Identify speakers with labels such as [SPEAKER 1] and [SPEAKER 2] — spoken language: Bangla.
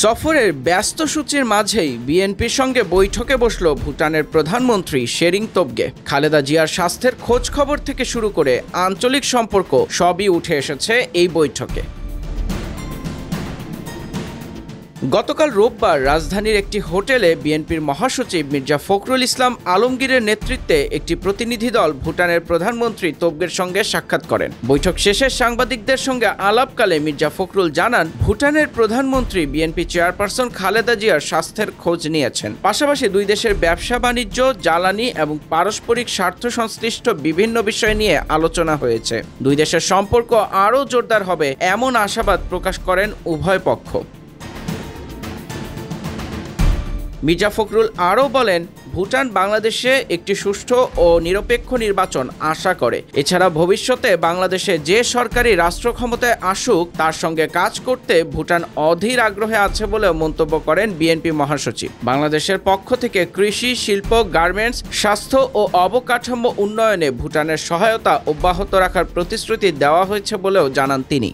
[SPEAKER 1] সফরের ব্যস্ত সূচির মাঝেই বিএনপির সঙ্গে বৈঠকে বসল ভুটানের প্রধানমন্ত্রী শেরিং তোবগে। খালেদা জিয়ার স্বাস্থ্যের খোঁজ খবর থেকে শুরু করে আঞ্চলিক সম্পর্ক সবই উঠে এসেছে এই বৈঠকে। গতকাল রোববার রাজধানীর একটি হোটেলে বিএনপির মহাসচিব মির্জা ফখরুল ইসলাম আলমগীরের নেতৃত্বে একটি প্রতিনিধি দল ভুটানের প্রধানমন্ত্রী তোবগের সঙ্গে সাক্ষাৎ করেন। বৈঠক শেষে সাংবাদিকদের সঙ্গে আলাপকালে মির্জা ফখরুল জানান, ভুটানের প্রধানমন্ত্রী বিএনপি চেয়ারপারসন খালেদা জিয়ার স্বাস্থ্যের খোঁজ নিয়েছেন। পাশাপাশি দুই দেশের ব্যবসা বাণিজ্য, জ্বালানি এবং পারস্পরিক স্বার্থ সংশ্লিষ্ট বিভিন্ন বিষয় নিয়ে আলোচনা হয়েছে। দুই দেশের সম্পর্ক আরও জোরদার হবে এমন আশাবাদ প্রকাশ করেন উভয় পক্ষ। মির্জা ফখরুল আরও বলেন, ভুটান বাংলাদেশে একটি সুষ্ঠু ও নিরপেক্ষ নির্বাচন আশা করে। এছাড়া ভবিষ্যতে বাংলাদেশে যে সরকারি রাষ্ট্র ক্ষমতায় আসুক তার সঙ্গে কাজ করতে ভুটান অধীর আগ্রহে আছে বলেও মন্তব্য করেন বিএনপি মহাসচিব। বাংলাদেশের পক্ষ থেকে কৃষি, শিল্প, গার্মেন্টস, স্বাস্থ্য ও অবকাঠামো উন্নয়নে ভুটানের সহায়তা অব্যাহত রাখার প্রতিশ্রুতি দেওয়া হয়েছে বলেও জানান তিনি।